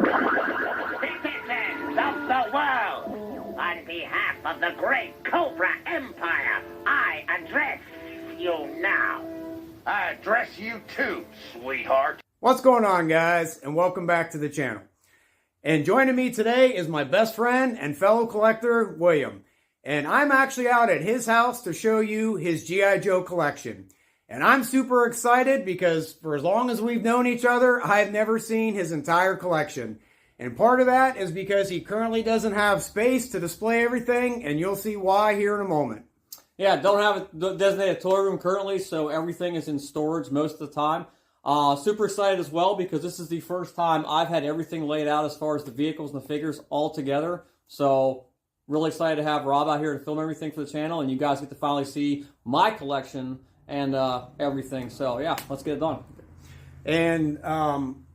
Citizens of the world, on behalf of the great Cobra Empire, I address you now. I address you too, sweetheart. What's going on, guys, and welcome back to the channel. And joining me today is my best friend and fellow collector, William. And I'm actually out at his house to show you his G.I. Joe collection. And I'm super excited because for as long as we've known each other, I've never seen his entire collection. And part of that is because he currently doesn't have space to display everything, and you'll see why here in a moment. Yeah, don't have a designated toy room currently, so everything is in storage most of the time. Super excited as well because this is the first time I've had everything laid out as far as the vehicles and the figures all together. So really excited to have Rob out here to film everything for the channel, and you guys get to finally see my collection and everything. So yeah, let's get it done. And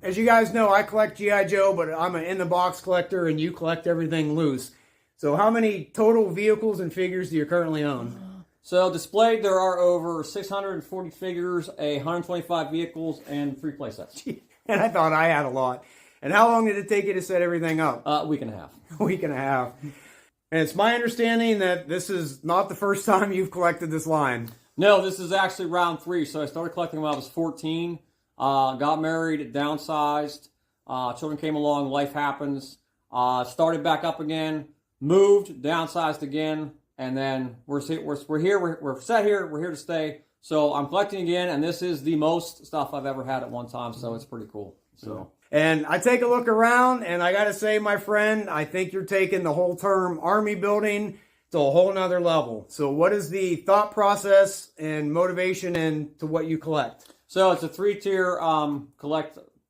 as you guys know, I collect G.I. Joe, but I'm an in-the-box collector, and you collect everything loose. So how many total vehicles and figures do you currently own? So displayed, there are over 640 figures, 125 vehicles, and 3 playsets. And I thought I had a lot. And how long did it take you to set everything up? A week and a half. A week and a half. And it's my understanding that this is not the first time you've collected this line. No, this is actually round 3. So I started collecting when I was 14. Got married, downsized. Children came along, life happens. Started back up again, moved, downsized again, and then we're here. We're set here. We're here to stay. So I'm collecting again, and this is the most stuff I've ever had at one time. So it's pretty cool. So. And I take a look around, and I got to say, my friend, I think you're taking the whole term army building to a whole nother level. So what is the thought process and motivation into what you collect? So it's a 3-tier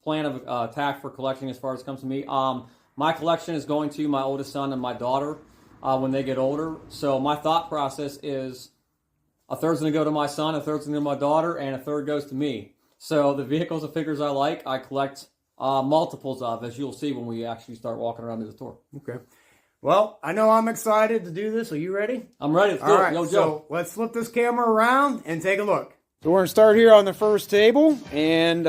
plan of attack for collecting as far as it comes to me. My collection is going to my oldest son and my daughter when they get older. So my thought process is a third's going to go to my son, a third's going to my daughter, and a third goes to me. So the vehicles and figures I like, I collect multiples of, as you'll see when we actually start walking around the tour. Okay. Well, I know I'm excited to do this. Are you ready? I'm ready. Let's do it. Yo, Joe. So let's flip this camera around and take a look. So we're going to start here on the first table, and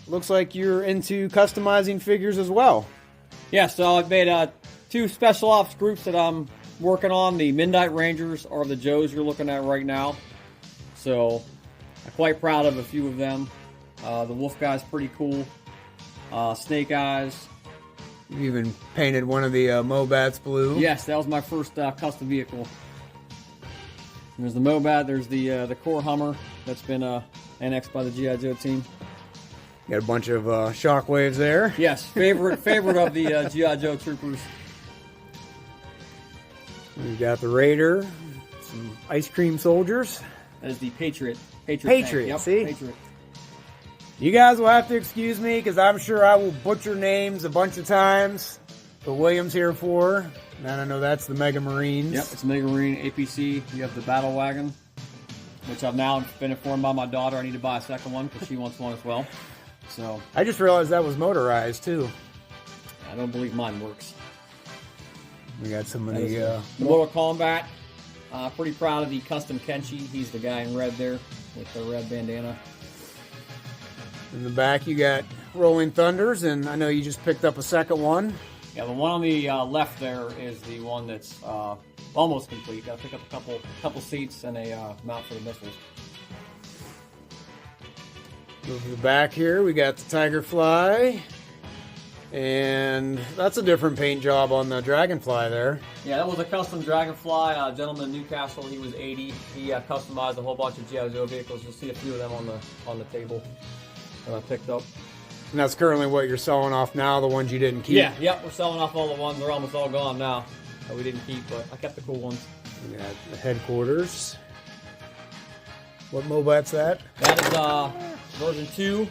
looks like you're into customizing figures as well. Yeah, so I've made 2 special ops groups that I'm working on. The Midnight Rangers are the Joes you're looking at right now. So I'm quite proud of a few of them. The Wolf Guy's pretty cool. Snake Eyes. You even painted one of the Mobats blue. Yes, that was my first custom vehicle. There's the Mobat, there's the Core Hummer that's been annexed by the G.I. Joe team. Got a bunch of shockwaves there. Yes, favorite of the G.I. Joe troopers. We got the Raider, some ice cream soldiers. That is the Patriot. Patriot, yep, see? Patriot. You guys will have to excuse me because I'm sure I will butcher names a bunch of times. But William's here for, and I know that's the Mega Marines. Yep, it's Mega Marine APC. You have the Battle Wagon, which I've now been informed by my daughter I need to buy a second one because she wants one as well. So I just realized that was motorized too. I don't believe mine works. We got some of the Mortal Kombat. Pretty proud of the custom Kenshi. He's the guy in red there with the red bandana. In the back you got Rolling Thunders, and I know you just picked up a second one. Yeah, the one on the left there is the one that's almost complete. Got to pick up a couple seats and a mount for the missiles. Move to the back here, we got the Tiger Fly, and that's a different paint job on the Dragonfly there. Yeah, that was a custom Dragonfly. A gentleman in Newcastle, he was 80. He customized a whole bunch of G.I. Joe vehicles. You'll see a few of them on the table that I picked up. And that's currently what you're selling off now, the ones you didn't keep? Yeah, yep, we're selling off all the ones. They're almost all gone now that we didn't keep, but I kept the cool ones. We got the headquarters. What Mobat's that? That is version 2,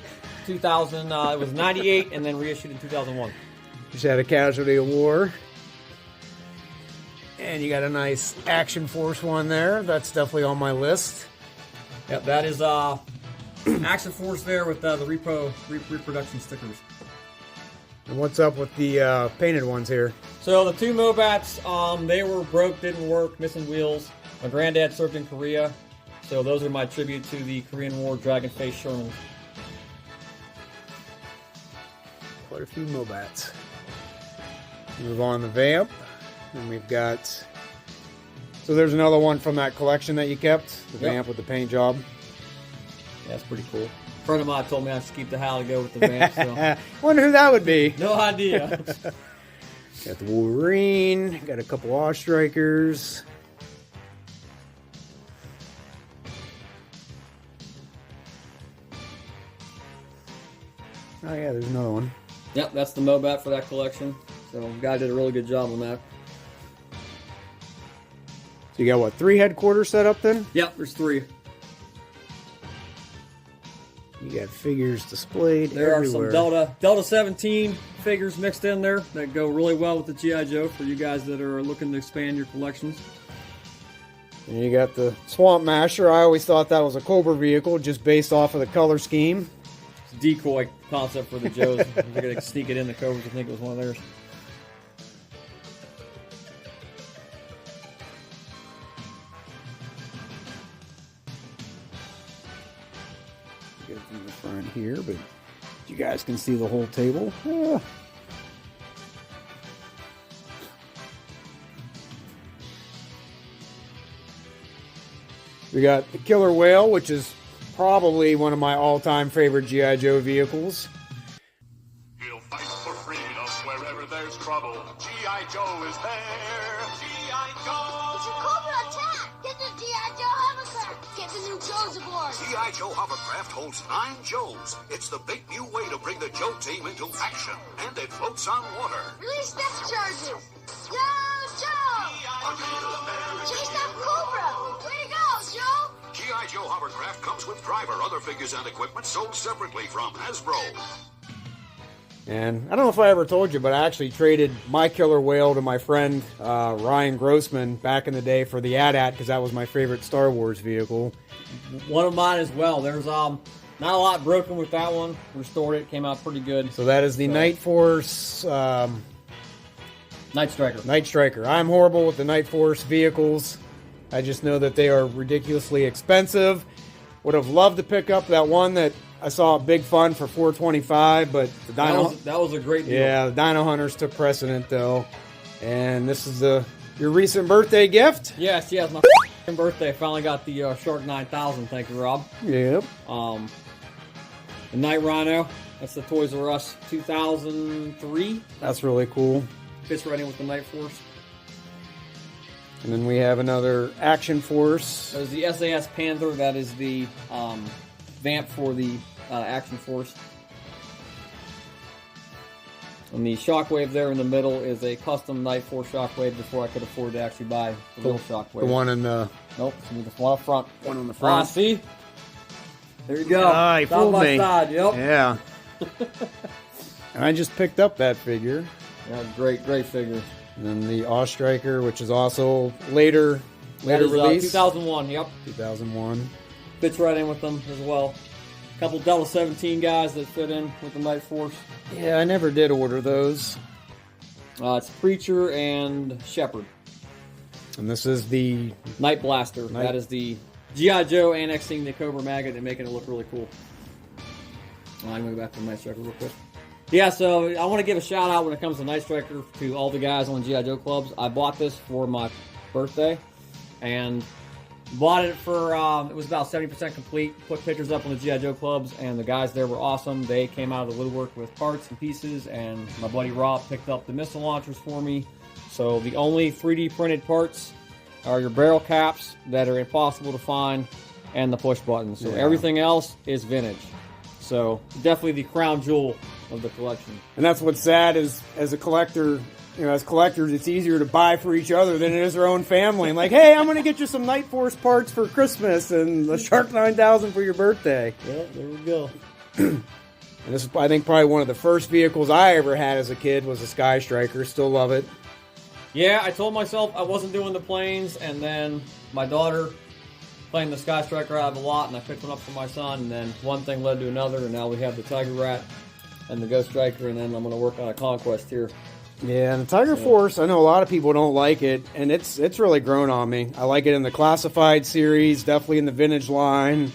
2000. It was 98 and then reissued in 2001. Just had a casualty of war. And you got a nice Action Force one there. That's definitely on my list. Yep, that is Action Force there with the reproduction stickers. And what's up with the painted ones here? So the 2 Mobats, they were broke, didn't work, missing wheels. My granddad served in Korea, so those are my tribute to the Korean War Dragon Face Sherman. Quite a few Mobats. Move on the vamp. And we've got, so there's another one from that collection that you kept, the vamp with the paint job. Yeah, that's pretty cool. A friend of mine told me I should keep the Hal to go with the vamp. So. Wonder who that would be. No idea. Got the Wolverine. Got a couple Awe Strikers. Oh yeah, there's another one. Yep, that's the Mobat for that collection. So the guy did a really good job on that. So you got what, 3 headquarters set up then? Yep, there's 3. You got figures displayed There everywhere. are some Delta 17 figures mixed in there that go really well with the G.I. Joe for you guys that are looking to expand your collections. And you got the Swamp Masher. I always thought that was a Cobra vehicle just based off of the color scheme. It's a decoy concept for the Joes. They're going to sneak it in the Cobras. I think it was one of theirs. Get it from the front here, but you guys can see the whole table. Ah. We got the Killer Whale, which is probably one of my all-time favorite G.I. Joe vehicles. He'll fight for freedom wherever there's trouble. G.I. Joe is there. G.I. Joe! It's a Cobra attack! Get the G.I. Joe hovercraft! Get the new Joes aboard! G.I. Joe hovercraft holds 9 Joes. It's the big new way to bring the Joe team into action. And it floats on water. Release depth charges! Yo, Joe! Chase that Cobra! Way to go, Joe! G.I. Joe hovercraft comes with driver, other figures, and equipment sold separately from Hasbro. And I don't know if I ever told you, but I actually traded my Killer Whale to my friend Ryan Grossman back in the day for the AT-AT because that was my favorite Star Wars vehicle. One of mine as well. There's not a lot broken with that one. Restored it. Came out pretty good. So that is the Night Force... Night Striker. Night Striker. I'm horrible with the Night Force vehicles. I just know that they are ridiculously expensive. Would have loved to pick up that one that I saw at Big Fun for $425, but the Dino... That was a great deal. Yeah, the Dino Hunters took precedent, though. And this is your recent birthday gift? Yes, my birthday. I finally got the Shark 9000. Thank you, Rob. Yep. The Night Rhino. That's the Toys R Us 2003. That's really cool. Fits right in with the Night Force. And then we have another Action Force. There's the SAS Panther. That is the vamp for the Action Force. And the Shockwave there in the middle is a custom Night Force Shockwave before I could afford to actually buy the real Shockwave. The one in the... Nope, it's going to be the one up front. One on the front. See? There you go. Ah, he fooled me. Side, yep. Yeah. And I just picked up that figure. Yeah, great figure. And then the Awe Striker, which is also later That is, release. 2001, yep. 2001. Fits right in with them as well. A couple Delta 17 guys that fit in with the Night Force. Yeah, I never did order those. It's Preacher and Shepherd. And this is the... Night Blaster. That is the G.I. Joe annexing the Cobra Maggot and making it look really cool. I'm going to go back to the Night Striker real quick. Yeah, so I want to give a shout out when it comes to Night Striker to all the guys on G.I. Joe clubs. I bought this for my birthday and bought it for, it was about 70% complete. Put pictures up on the G.I. Joe clubs and the guys there were awesome. They came out of the woodwork with parts and pieces, and my buddy Rob picked up the missile launchers for me. So the only 3D printed parts are your barrel caps that are impossible to find and the push buttons. So everything else is vintage. So definitely the crown jewel of the collection. And that's what's sad is, as a collector, as collectors, it's easier to buy for each other than it is their own family. And like, hey, I'm going to get you some Night Force parts for Christmas and the Shark 9000 for your birthday. Yeah, there we go. And this is, I think, probably one of the first vehicles I ever had as a kid was a Sky Striker. Still love it. Yeah, I told myself I wasn't doing the planes, and then my daughter playing the Sky Striker out of a lot, and I picked one up for my son, and then one thing led to another, and now we have the Tiger Rat and the Ghost Striker, and then I'm going to work on a Conquest here. Yeah, and the Tiger Force, I know a lot of people don't like it, and it's really grown on me. I like it in the Classified series, definitely in the vintage line.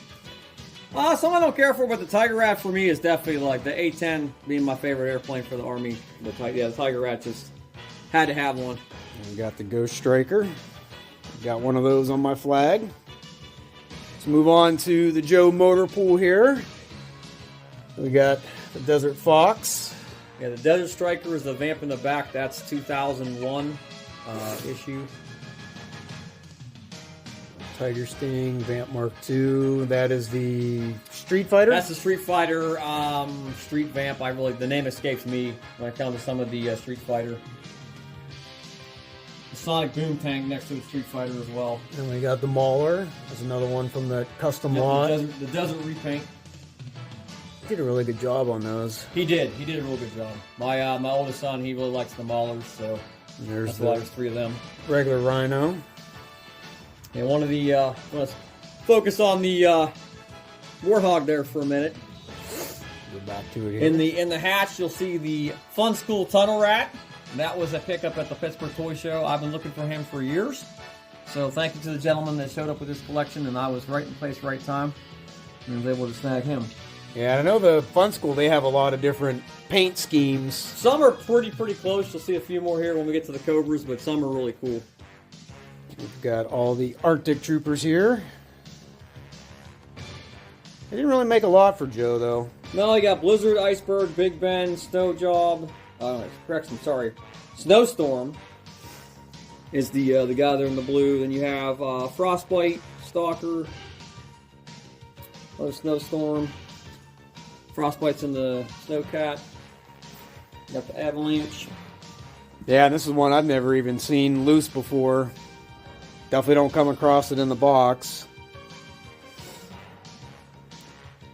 Some I don't care for, but the Tiger Rat for me is definitely like the A-10 being my favorite airplane for the Army. The Tiger Rat just Had to have one. And we got the Ghost Striker. Got one of those on my flag. Let's move on to the Joe motor pool here. We got the Desert Fox. Yeah, the Desert Striker is the vamp in the back. That's 2001 issue. Tiger Sting, Vamp Mark II. That is the Street Fighter? That's the Street Fighter Street Vamp. The name escapes me when I come to some of the Street Fighter. The Sonic Boom Tank next to the Street Fighter as well. And we got the Mauler. That's another one from the custom line. The Desert Repaint. He did a really good job on those. He did. He did a real good job. My oldest son, he really likes the Maulers, so that's why there's 3 of them. Regular Rhino. And one of the, let's focus on the Warthog there for a minute. Go back to it here. In the hatch, you'll see the Fun School Tunnel Rat. And that was a pickup at the Pittsburgh Toy Show. I've been looking for him for years. So thank you to the gentleman that showed up with his collection, and I was right in place, right time, and was able to snag him. Yeah, I know the Fun School, they have a lot of different paint schemes. Some are pretty close. You'll see a few more here when we get to the Cobras, but some are really cool. We've got all the Arctic Troopers here. They didn't really make a lot for Joe, though. No, you got Blizzard, Iceberg, Big Ben, Snow Job. Correction, sorry. Snowstorm is the guy there in the blue. Then you have Frostbite, Stalker, Snowstorm. Frostbite's in the Snowcat. You got the Avalanche. Yeah, and this is one I've never even seen loose before. Definitely don't come across it in the box.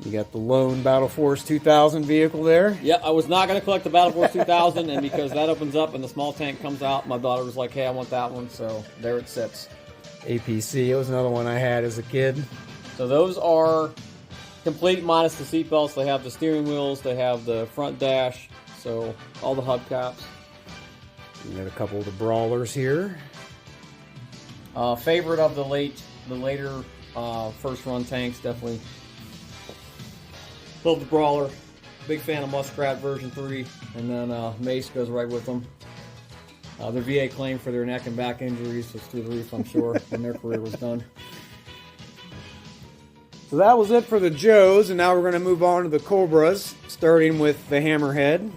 You got the lone Battle Force 2000 vehicle there. Yeah, I was not going to collect the Battle Force 2000, and because that opens up and the small tank comes out, my daughter was like, hey, I want that one, so there it sits. APC, it was another one I had as a kid. So those are complete minus the seatbelts. They have the steering wheels, they have the front dash, so all the hubcaps. We got a couple of the Brawlers here. Favorite of the later first run tanks, definitely. Love the Brawler. Big fan of Muskrat version 3, and then Mace goes right with them. Their VA claim for their neck and back injuries was through the roof, I'm sure, when their career was done. So that was it for the Joes, and now we're going to move on to the Cobras, starting with the Hammerhead.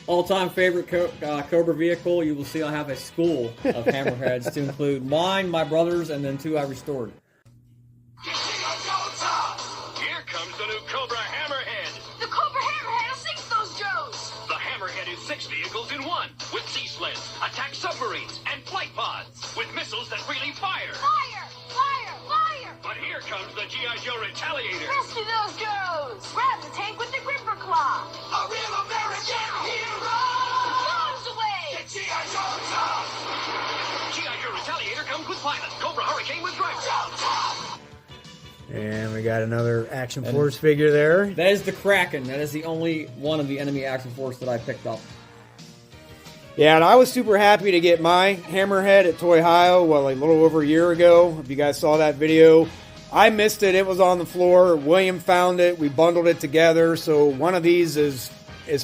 All-time favorite Cobra vehicle, you will see I have a school of Hammerheads to include mine, my brother's, and then 2 I restored. Here comes the new Cobra Hammerhead. The Cobra Hammerhead will sink those Joes. The Hammerhead is 6 vehicles in one, with sea sleds, attack submarines, and flight pods, with missiles that really fire. Fire! Fire! Fire! But here comes the G.I. Joe Retaliator. Rescue those Joes! Grab the tank with the gripper claw. A real American hero! Bombs away! Get G.I. Joe tough! G.I. Joe Retaliator comes with pilot. Cobra Hurricane with driver. Joe tough! And we got another Action Force figure there. That is the Kraken. That is the only one of the enemy Action Force that I picked up. Yeah, and I was super happy to get my Hammerhead at Toy Ohio, a little over a year ago. If you guys saw that video, I missed it. It was on the floor. William found it. We bundled it together. So one of these is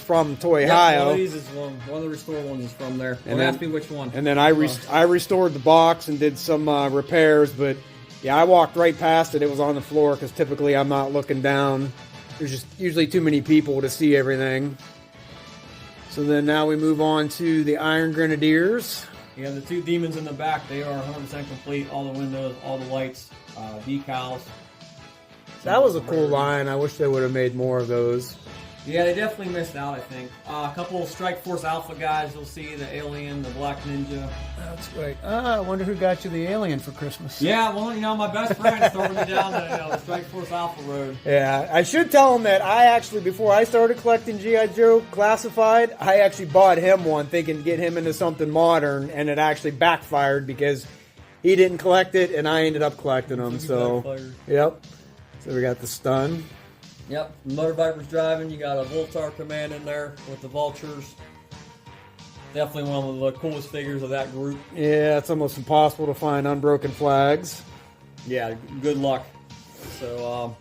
from Toy Ohio. One of these is one of the restored ones is from there. Don't ask me which one. And then I restored the box and did some repairs, but yeah, I walked right past it. It was on the floor because typically I'm not looking down. There's just usually too many people to see everything. So then now we move on to the Iron Grenadiers. You have the 2 demons in the back. They are 100% complete. All the windows, all the lights, decals. That was a cool line. I wish they would have made more of those. Yeah, they definitely missed out, I think. A couple of Strike Force Alpha guys. You'll see the Alien, the Black Ninja. That's great. I wonder who got you the Alien for Christmas. Yeah, well, my best friend throwing me down the Strike Force Alpha road. Yeah, I should tell him that I actually, before I started collecting G.I. Joe Classified, I actually bought him one thinking to get him into something modern, and it actually backfired because he didn't collect it, and I ended up collecting them. So, yep. So we got the Stun. Yep, Motor Viper's driving. You got a Voltar Command in there with the Vultures. Definitely one of the coolest figures of that group. Yeah, it's almost impossible to find unbroken flags. Yeah, good luck. So,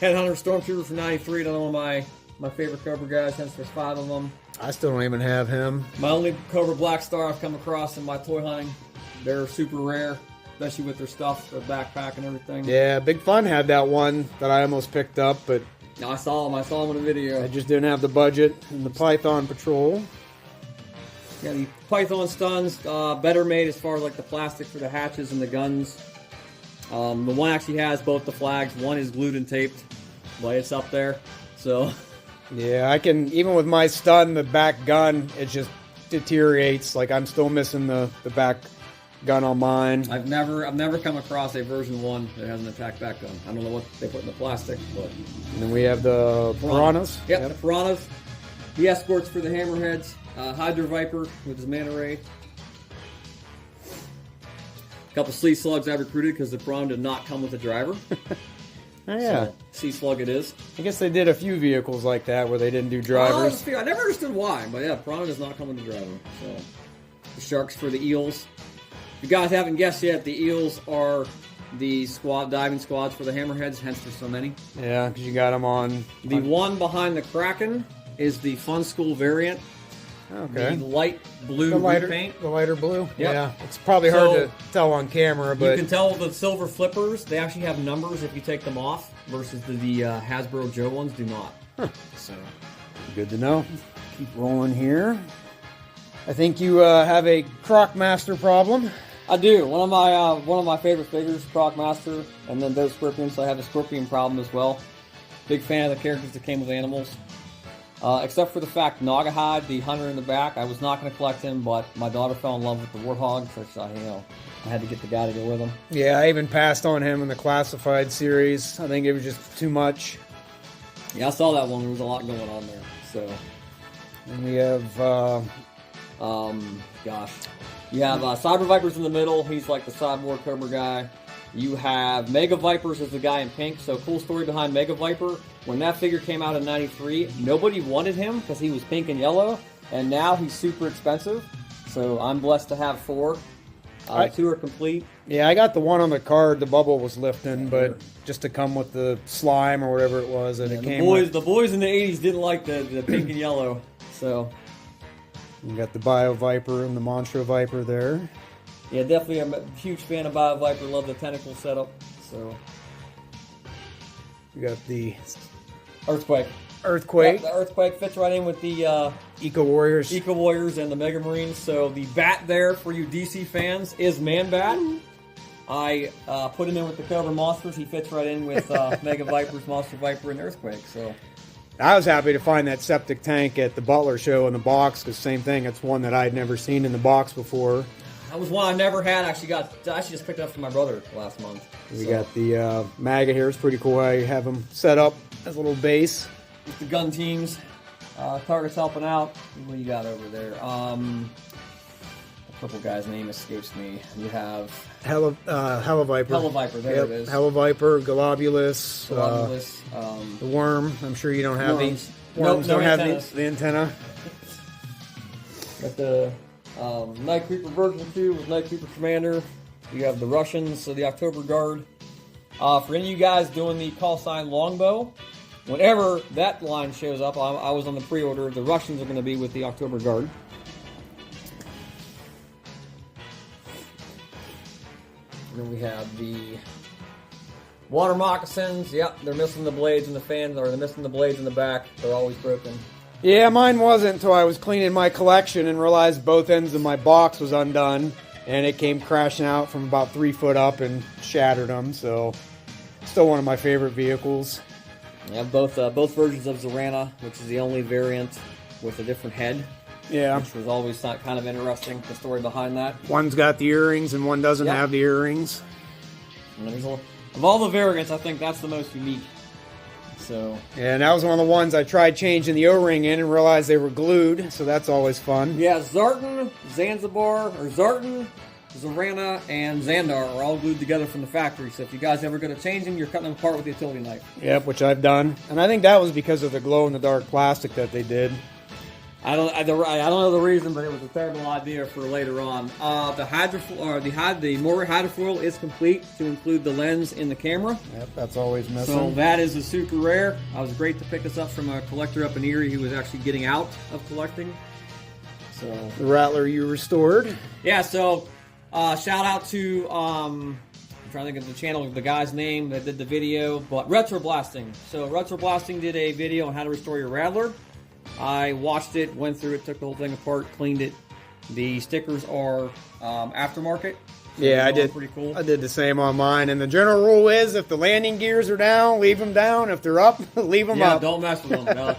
Headhunter Stormtrooper from '93, another one of my favorite Cobra guys, hence there's 5 of them. I still don't even have him. My only Cobra Black Star I've come across in my toy hunting. They're super rare, especially with their stuff, their backpack and everything. Yeah, Big Fun had that one that I almost picked up, but I saw him in a video. I just didn't have the budget. And the Python Patrol. Yeah, the Python stuns, better made as far as like the plastic for the hatches and the guns. The one actually has both the flags. One is glued and taped, but it's up there. So yeah, I can, even with my stun, the back gun, it just deteriorates. Like I'm still missing the back gun on mine. I've never come across a version 1 that has an attack back gun. I don't know what they put in the plastic, but. And then we have the Piranhas. Yep, the Piranhas. The escorts for the Hammerheads. Hydra Viper with his Manta Ray. A couple Sea Slugs I recruited because the Piranha did not come with a driver. Oh, yeah. So, Sea Slug it is. I guess they did a few vehicles like that where they didn't do drivers. I never understood why, but yeah, Piranha does not come with a driver. So, the Sharks for the Eels. If you guys haven't guessed yet, the Eels are the diving squads for the Hammerheads, hence there's so many. Yeah, because you got them on. The one behind the Kraken is the Fun School variant. Okay. The light blue repaint. The lighter blue? Yep. Yeah. It's probably hard to tell on camera, but. You can tell the silver flippers, they actually have numbers if you take them off, versus the Hasbro Joe ones do not. Huh. So, good to know. Keep rolling here. I think you have a Croc Master problem. I do. One of my favorite figures, Croc Master, and then those Scorpions. So I have a Scorpion problem as well. Big fan of the characters that came with animals. Except for the fact Nagahide, the hunter in the back, I was not going to collect him, but my daughter fell in love with the Warthog, so I had to get the guy to go with him. Yeah, I even passed on him in the Classified series. I think it was just too much. Yeah, I saw that one. There was a lot going on there. So, and we have, you have Cyber Vipers in the middle. He's like the Cyborg Cobra guy. You have Mega Vipers as the guy in pink. So, cool story behind Mega Viper. When that figure came out in '93, nobody wanted him because he was pink and yellow. And now he's super expensive. So, I'm blessed to have 4. 2 are complete. Yeah, I got the one on the card. The bubble was lifting, but just to come with the slime or whatever it was that it came with. The boys in the 80s didn't like the pink and yellow. So, you got the Bio Viper and the Monstro Viper there. Yeah, definitely. I'm a huge fan of Bio Viper. Love the tentacle setup. So, you got the Earthquake. Yep, the Earthquake fits right in with the Eco Warriors. And the Mega Marines. So the bat there for you DC fans is Man Bat. I put him in with the Cobra Monsters. He fits right in with Mega Vipers, Monster Viper, and Earthquake. So I was happy to find that septic tank at the Butler show in the box because same thing. It's one that I'd never seen in the box before. That was one I never had. I actually just picked it up from my brother last month. We got the MAGA here. It's pretty cool how you have them set up as a little base. With the gun teams, targets helping out. What do you got over there? The purple guy's name escapes me. You have Hella Viper. Hella Viper, there it is. Hella Viper, Globulus, the Worm. I'm sure you don't have these. Worms no don't have antennas. the antenna. Got the Night Creeper version 2 with Night Creeper Commander. You have the Russians, so the October Guard. For any of you guys doing the call sign Longbow, whenever that line shows up, I was on the pre-order. The Russians are going to be with the October Guard. And then we have the Water Moccasins. Yep, they're missing the blades in the fans, or they're missing the blades in the back. They're always broken. Yeah, mine wasn't until I was cleaning my collection and realized both ends of my box was undone, and it came crashing out from about 3 foot up and shattered them. So, still one of my favorite vehicles. I have both versions of Zorana, which is the only variant with a different head. Yeah. Which was always kind of interesting, the story behind that. One's got the earrings and one doesn't have the earrings. And of all the variants, I think that's the most unique. So. Yeah, and that was one of the ones I tried changing the O-ring in and realized they were glued, so that's always fun. Yeah, Zartan, Zorana, and Xandar are all glued together from the factory, so if you guys ever going to change them, you're cutting them apart with the utility knife. Yep, which I've done. And I think that was because of the glow-in-the-dark plastic that they did. I don't know the reason, but it was a terrible idea for later on. The Moray hydrofoil is complete to include the lens in the camera. Yep, that's always missing. So that is a super rare. I was great to pick this up from a collector up in Erie who was actually getting out of collecting. So the Rattler you restored. Yeah. So shout out to I'm trying to think of the channel, the guy's name that did the video, but Retro Blasting. So Retro Blasting did a video on how to restore your Rattler. I watched it, went through it, took the whole thing apart, cleaned it. The stickers are aftermarket. So Yeah, I did. Pretty cool. I did the same on mine. And the general rule is, if the landing gears are down, leave them down. If they're up, leave them up. Yeah, don't mess with them. No.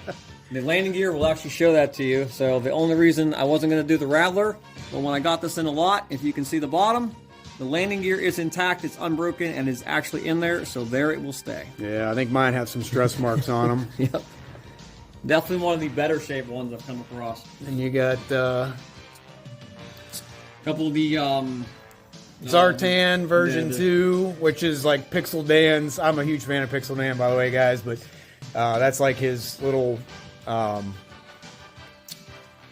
The landing gear will actually show that to you. So the only reason I wasn't going to do the Rattler, but when I got this in a lot, if you can see the bottom, the landing gear is intact, it's unbroken, and it's actually in there. So there it will stay. Yeah, I think mine have some stress marks on them. Yep. Definitely one of the better shaped ones I've come across. And you got A couple of the Zartan version 2, which is like Pixel Dan's. I'm a huge fan of Pixel Dan, by the way, guys, but that's like his little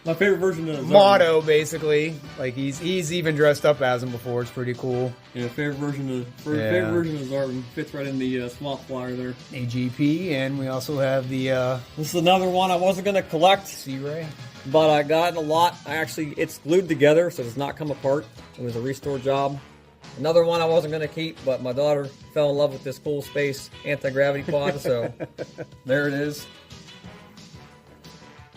my favorite version of motto, basically. Like he's even dressed up as him before. It's pretty cool. Yeah, favorite version of Zartan fits right in the swamp flyer there. AGP, and we also have the This is another one I wasn't gonna collect, C-Ray. but I got a lot. It's glued together, so it does not come apart. It was a restore job. Another one I wasn't gonna keep, but my daughter fell in love with this cool space anti-gravity quad, so there it is.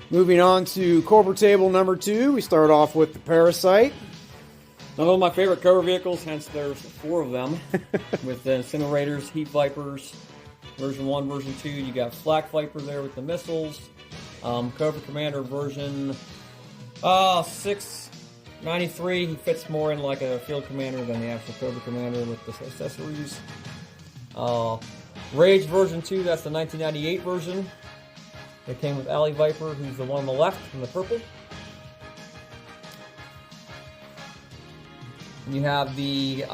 Moving on to Cobra Table number 2, we start off with the Parasite. One of my favorite Cobra vehicles, hence there's 4 of them, with the Incinerators, Heat Vipers, version 1, version 2. You got Flak Viper there with the missiles. Cobra Commander version 693. He fits more in like a Field Commander than the actual Cobra Commander with the accessories. Rage version 2, that's the 1998 version. It came with Alley Viper, who's the one on the left in the purple. You have the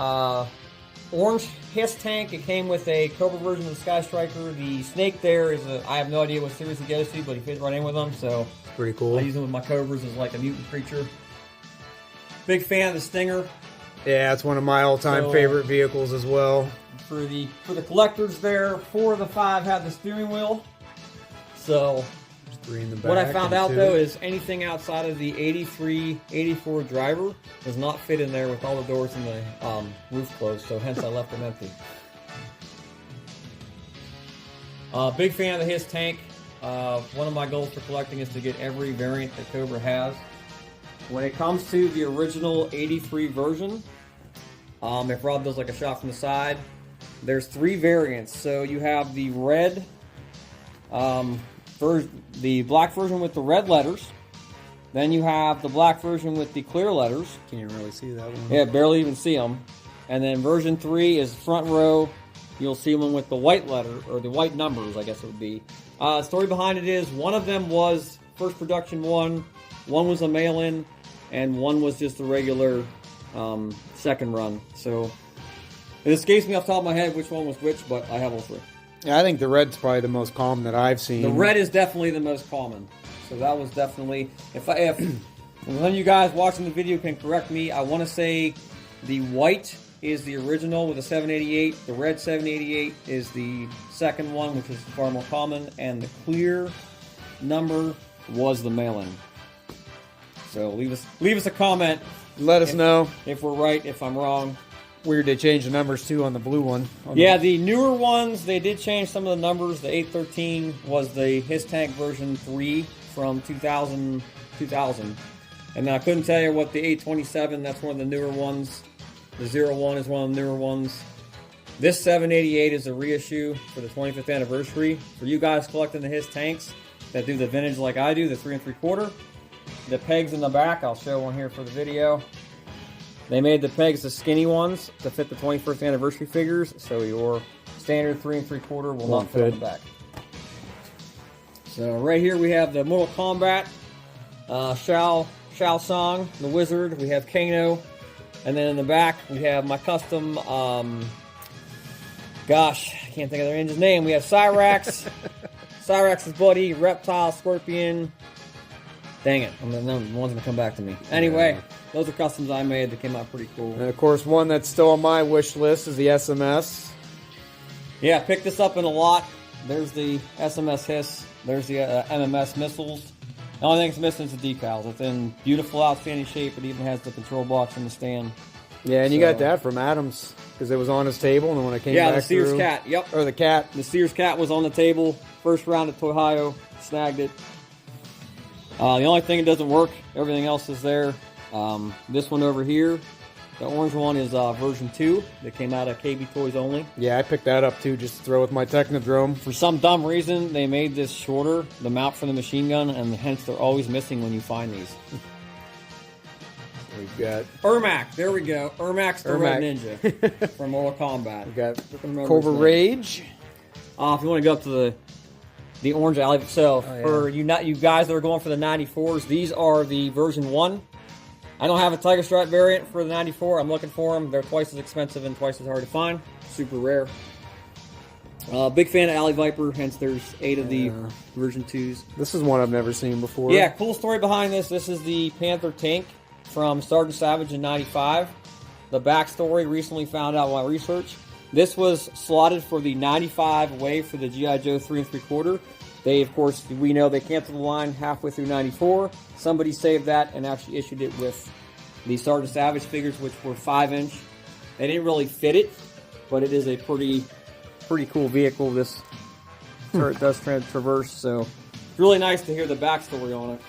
orange Hiss tank. It came with a Cobra version of the Sky Striker. The snake there is I have no idea what series he goes to, but he fits right in with them, so It's pretty cool. I use him with my Cobras as like a mutant creature. Big fan of the Stinger. Yeah, it's one of my all-time favorite vehicles as well. For the collectors there, 4 of the 5 have the steering wheel. So, 3 in the back. what I found and out 2. though is anything outside of the 83, 84 driver does not fit in there with all the doors and the roof closed, so hence I left them empty. Big fan of the Hiss tank. One of my goals for collecting is to get every variant that Cobra has. When it comes to the original 83 version, if Rob does like a shot from the side, there's 3 variants. So you have the red, the black version with the red letters. Then you have the black version with the clear letters. Can't really see that one. Yeah, barely even see them. And then version 3 is front row. You'll see one with the white letter, or the white numbers, I guess it would be. Story behind it is one of them was first production one was a mail-in, and one was just a regular second run. So it escapes me off the top of my head which one was which, but I have all 3. Yeah, I think the red's probably the most common that I've seen. The red is definitely the most common. So that was definitely, if one of you guys watching the video can correct me, I want to say the white is the original with a 788. The red 788 is the second one, which is far more common, and the clear number was the mail-in. So leave us a comment. Let us know if we're right, if I'm wrong. Weird they changed the numbers too on the blue one. Yeah, the newer ones, they did change some of the numbers. The 813 was the Hiss Tank version 3 from 2000. And then I couldn't tell you what the 827, that's one of the newer ones. The 01 is one of the newer ones. This 788 is a reissue for the 25th anniversary. For you guys collecting the Hiss Tanks that do the vintage like I do, the 3 3/4. The pegs in the back, I'll show one here for the video. They made the pegs the skinny ones to fit the 21st anniversary figures, so your standard 3 3/4 will not fit on the back. So right here we have the Mortal Kombat, Shao Tsung, the Wizard. We have Kano, and then in the back we have my custom. Gosh, I can't think of the ranger's name. We have Cyrax, Cyrax's buddy, Reptile, Scorpion, Dang it. The one's going to come back to me. Anyway, those are customs I made that came out pretty cool. And of course, one that's still on my wish list is the SMS. Yeah, picked this up in a lot. There's the SMS Hiss. There's the MMS missiles. The only thing it's missing is the decals. It's in beautiful, outstanding shape. It even has the control box in the stand. Yeah, and you got that from Adams because it was on his table, and then when it came back the Sears through, cat. Yep. Or the cat. The Sears cat was on the table. First round at Ohio. Snagged it. The only thing that doesn't work, everything else is there. This one over here, the orange one is version 2 that came out of KB Toys only. Yeah, I picked that up too, just to throw with my Technodrome. For some dumb reason, they made this shorter, the mount for the machine gun, and hence they're always missing when you find these. We've got Ermac, there we go. Ermac's the Red Ninja from Mortal Kombat. we got Cobra Rage. If you want to go up to the orange alley, so for you guys that are going for the 94s, these are the version 1. I don't have a Tiger Stripe variant for the 94. I'm looking for them. They're twice as expensive and twice as hard to find. Super rare. Big fan of Alley Viper, hence there's 8 of the version 2s. This is one I've never seen before. Yeah, cool story behind this. This is the Panther tank from Sergeant Savage in 95. The backstory, recently found out while research. This was slotted for the 95 wave for the G.I. Joe 3 3/4. They, of course, we know they canceled the line halfway through 94. Somebody saved that and actually issued it with the Sergeant Savage figures, which were 5-inch. They didn't really fit it, but it is a pretty cool vehicle. This turret does traverse, so it's really nice to hear the backstory on it.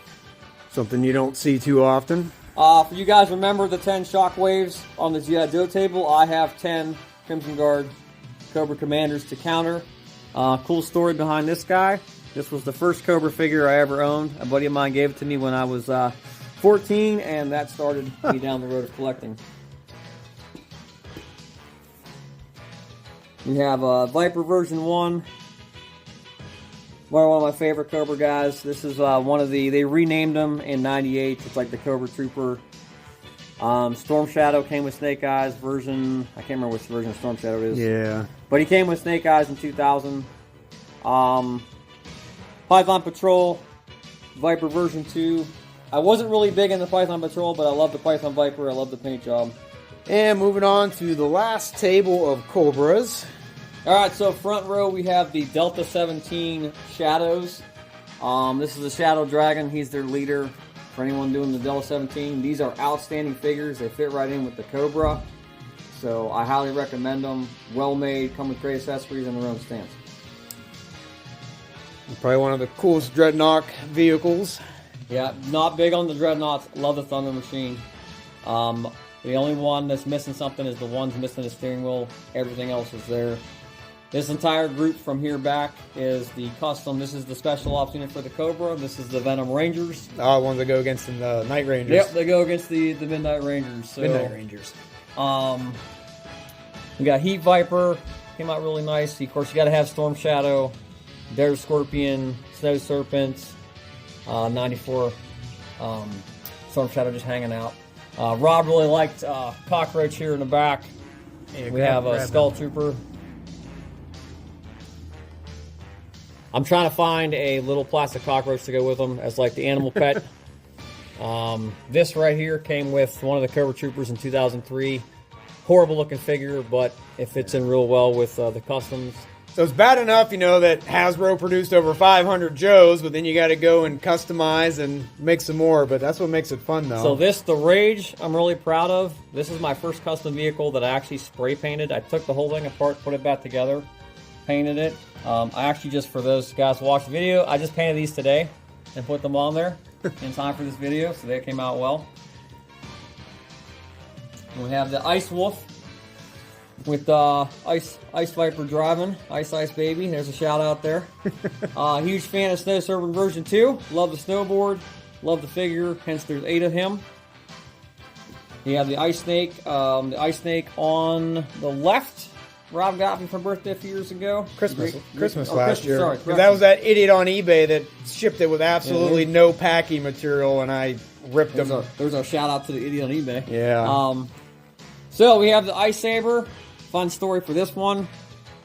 Something you don't see too often. For you guys remember the 10 Shockwaves on the G.I. Joe table, I have 10 Crimson Guard Cobra Commanders to counter. Cool story behind this guy. This was the first Cobra figure I ever owned. A buddy of mine gave it to me when I was 14, and that started me down the road of collecting. We have Viper version 1. One of my favorite Cobra guys. This is one of they renamed them in 98. It's like the Cobra Trooper. Storm Shadow came with Snake Eyes version. I can't remember which version of Storm Shadow it is. Yeah. But he came with Snake Eyes in 2000. Python Patrol, Viper version 2. I wasn't really big in the Python Patrol, but I love the Python Viper. I love the paint job. And moving on to the last table of Cobras. Alright, so front row we have the Delta 17 Shadows. This is the Shadow Dragon. He's their leader. For anyone doing the Delta 17, these are outstanding figures. They fit right in with the Cobra. So I highly recommend them. Well made, come with great accessories and their own stance. Probably one of the coolest Dreadnought vehicles. Yeah, not big on the Dreadnoughts. Love the Thunder Machine. The only one that's missing something is the one's missing the steering wheel. Everything else is there. This entire group from here back is the custom. This is the special ops unit for the Cobra. This is the Venom Rangers. Oh, ones that go against the Night Rangers. Yep, they go against the Midnight Rangers. So, Midnight Rangers. We got Heat Viper. Came out really nice. Of course, you got to have Storm Shadow, Dare Scorpion, Snow Serpent, 94 Storm Shadow just hanging out. Rob really liked Cockroach here in the back. Yeah, we have a Skull Trooper. I'm trying to find a little plastic cockroach to go with them as like the animal pet. This right here came with one of the Cobra Troopers in 2003. Horrible looking figure, but it fits in real well with the customs. So it's bad enough, that Hasbro produced over 500 Joes, but then you got to go and customize and make some more. But that's what makes it fun, though. So the Rage, I'm really proud of. This is my first custom vehicle that I actually spray painted. I took the whole thing apart, put it back together, painted it. I actually, just for those guys who watch the video, I just painted these today and put them on there in time for this video, so they came out well. And we have the Ice Wolf with Ice Viper driving. Ice Baby. There's a shout out there. Huge fan of Snow Serpent version 2. Love the snowboard. Love the figure. Hence there's 8 of him. You have the Ice Snake. The Ice Snake on the left. Rob got me for birthday a few years ago. Christmas Christmas last year. Sorry, that was that idiot on eBay that shipped it with absolutely no packing material, and I ripped them. There's our shout out to the idiot on eBay. Yeah. So we have the Ice Saber. Fun story for this one.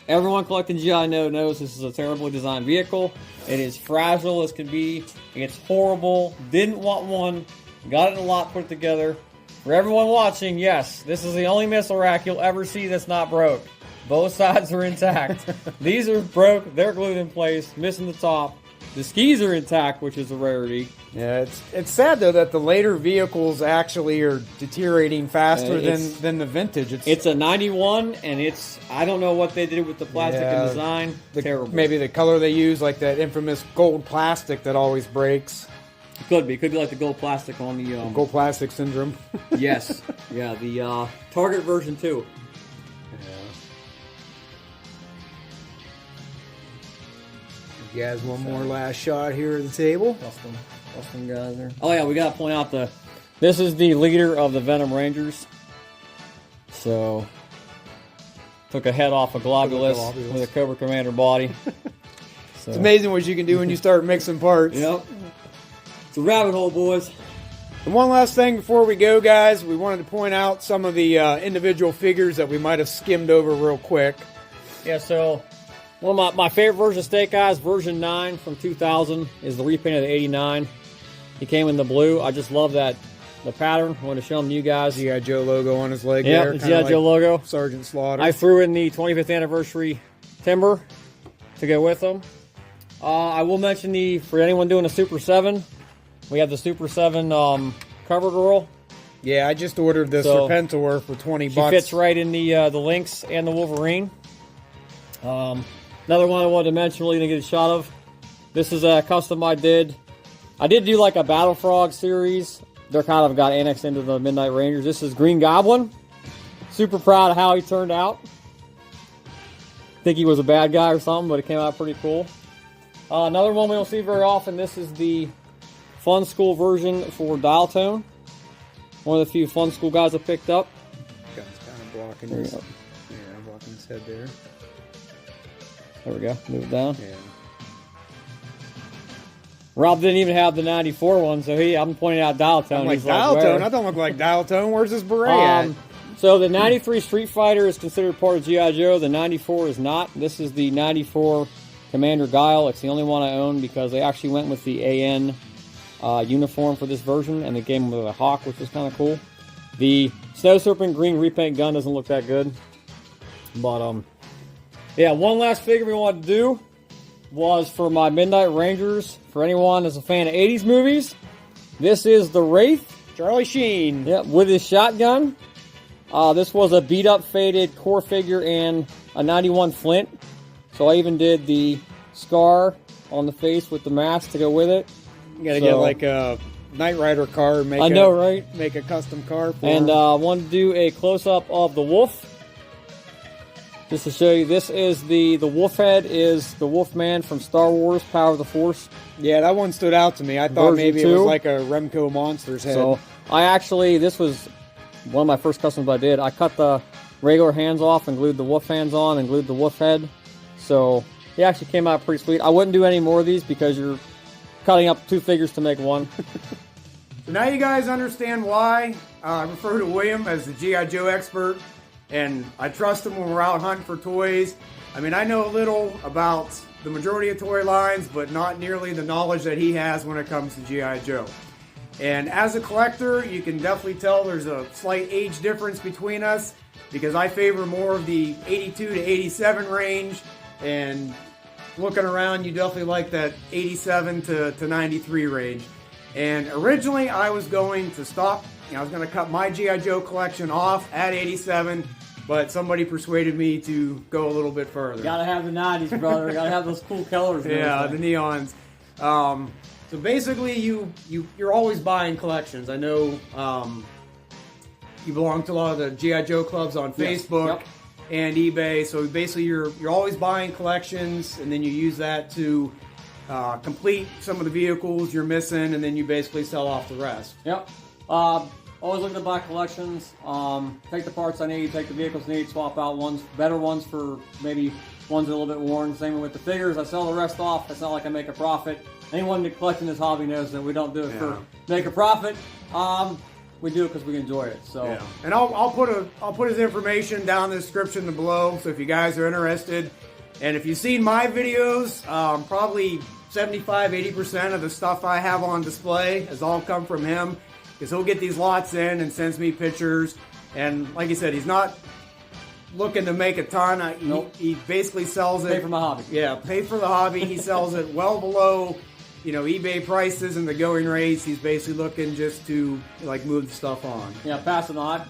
Everyone collecting GI knows this is a terribly designed vehicle. It is fragile as can be. It's horrible. Didn't want one. Got it in a lot put together. For everyone watching, yes, this is the only missile rack you'll ever see that's not broke. Both sides are intact. These are broke. They're glued in place, missing the top. The skis are intact, which is a rarity. Yeah, it's sad though that the later vehicles actually are deteriorating faster than the vintage. It's a 91, and I don't know what they did with the plastic and design. Terrible. Maybe the color they use, like that infamous gold plastic that always breaks. Could be like the gold plastic on the gold plastic syndrome. Yes, yeah, the Target version 2. You guys, one more last shot here at the table. Custom guys there. Oh yeah, we gotta point out this is the leader of the Venom Rangers. So took a head off a Globulus with a Cobra Commander body. So. It's amazing what you can do when you start mixing parts. Yep. It's a rabbit hole, boys. And one last thing before we go, guys, we wanted to point out some of the individual figures that we might have skimmed over real quick. Yeah, so one of my favorite version of Snake Eyes, version 9 from 2000, is the repaint of the 89. He came in the blue. I just love the pattern. I want to show them to you guys. G.I. Joe logo on his leg there. Yeah, the G.I. Joe logo. Sergeant Slaughter. I threw in the 25th anniversary timber to go with them. I will mention for anyone doing a Super 7, we have the Super 7 cover girl. Yeah, I just ordered the Serpentor for $20. She fits right in the Lynx and the Wolverine. Another one I wanted to mention, really to get a shot of. This is a custom I did. I did do like a Battle Frog series. They're kind of got annexed into the Midnight Rangers. This is Green Goblin. Super proud of how he turned out. Think he was a bad guy or something, but it came out pretty cool. Another one we don't see very often. This is the Fun School version for Dial Tone. One of the few Fun School guys I picked up. Gun's kind of blocking his, blocking his head there. There we go. Move it down. Yeah. Rob didn't even have the 94 one, so I'm pointing out Dial Tone. I'm like, Dial Tone? I don't look like Dial Tone. Where's this beret at? So the 93 Street Fighter is considered part of G.I. Joe. The 94 is not. This is the 94 Commander Guile. It's the only one I own because they actually went with the AN uniform for this version, and they gave him with a hawk, which was kind of cool. The Snow Serpent green repaint gun doesn't look that good. But, yeah, one last figure we wanted to do was for my Midnight Rangers. For anyone that's a fan of 80s movies, this is the Wraith. Charlie Sheen. Yeah, with his shotgun. This was a beat-up, faded core figure and a 91 Flint. So I even did the scar on the face with the mask to go with it. You gotta get like a Knight Rider car and make a custom car for him. And I wanted to do a close-up of the wolf. Just to show you, this is the wolf head is the Wolfman from Star Wars, Power of the Force. Yeah, that one stood out to me. I thought maybe it was like a Remco Monsters head. So this was one of my first customs I did. I cut the regular hands off and glued the wolf hands on and glued the wolf head. So he actually came out pretty sweet. I wouldn't do any more of these because you're cutting up 2 figures to make one. So now you guys understand why I refer to William as the G.I. Joe expert. And I trust him when we're out hunting for toys. I mean, I know a little about the majority of toy lines, but not nearly the knowledge that he has when it comes to G.I. Joe. And as a collector, you can definitely tell there's a slight age difference between us because I favor more of the 82 to 87 range. And looking around, you definitely like that 87 to 93 range. And originally, I was going to stop. I was going to cut my G.I. Joe collection off at 87, but somebody persuaded me to go a little bit further. Gotta have the 90s, brother. Gotta have those cool colors. Yeah, the neons. So basically, you're always buying collections. I know you belong to a lot of the G.I. Joe clubs on Facebook and eBay. So basically, you're always buying collections, and then you use that to complete some of the vehicles you're missing, and then you basically sell off the rest. Yep. Always looking to buy collections. Take the parts I need, take the vehicles I need, swap out better ones for maybe ones that are a little bit worn. Same with the figures. I sell the rest off. It's not like I make a profit. Anyone collecting this hobby knows that we don't do it for make a profit. we do it because we enjoy it. So, yeah. And I'll put his information down in the description below. So if you guys are interested, and if you've seen my videos, probably 75-80% of the stuff I have on display has all come from him, because he'll get these lots in and sends me pictures. And like I said, he's not looking to make a ton. Nope. He basically sells it. Pay for my hobby. Yeah, pay for the hobby. He sells it well below, eBay prices and the going rates. He's basically looking just to like move the stuff on. Yeah, pass it on.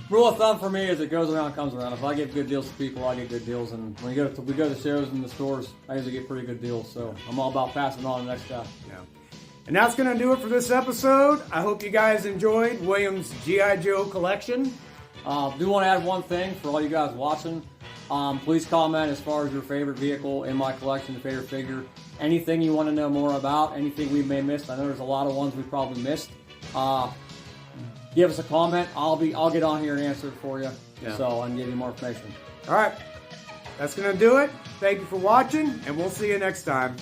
Rule of thumb for me is it goes around, comes around. If I get good deals to people, I get good deals. And when we go to shows and the stores, I usually get pretty good deals. So I'm all about passing on to the next guy. Yeah. And that's going to do it for this episode. I hope you guys enjoyed William's G.I. Joe collection. Do want to add one thing for all you guys watching. Please comment as far as your favorite vehicle in my collection, your favorite figure. Anything you want to know more about, anything we may have missed. I know there's a lot of ones we probably missed. Give us a comment. I'll get on here and answer it for you. Yeah. So I can give you more information. All right. That's going to do it. Thank you for watching, and we'll see you next time.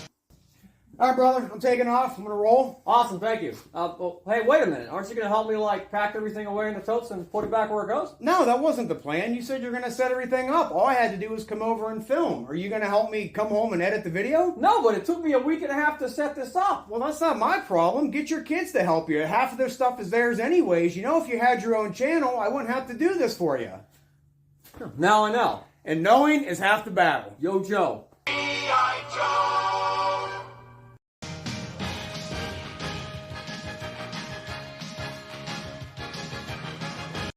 All right, brother. I'm taking off. I'm going to roll. Awesome, thank you. Well, hey, wait a minute. Aren't you going to help me, pack everything away in the totes and put it back where it goes? No, that wasn't the plan. You said you're going to set everything up. All I had to do was come over and film. Are you going to help me come home and edit the video? No, but it took me a week and a half to set this up. Well, that's not my problem. Get your kids to help you. Half of their stuff is theirs anyways. If you had your own channel, I wouldn't have to do this for you. Now I know. And knowing is half the battle. Yo, Joe. G.I. Joe!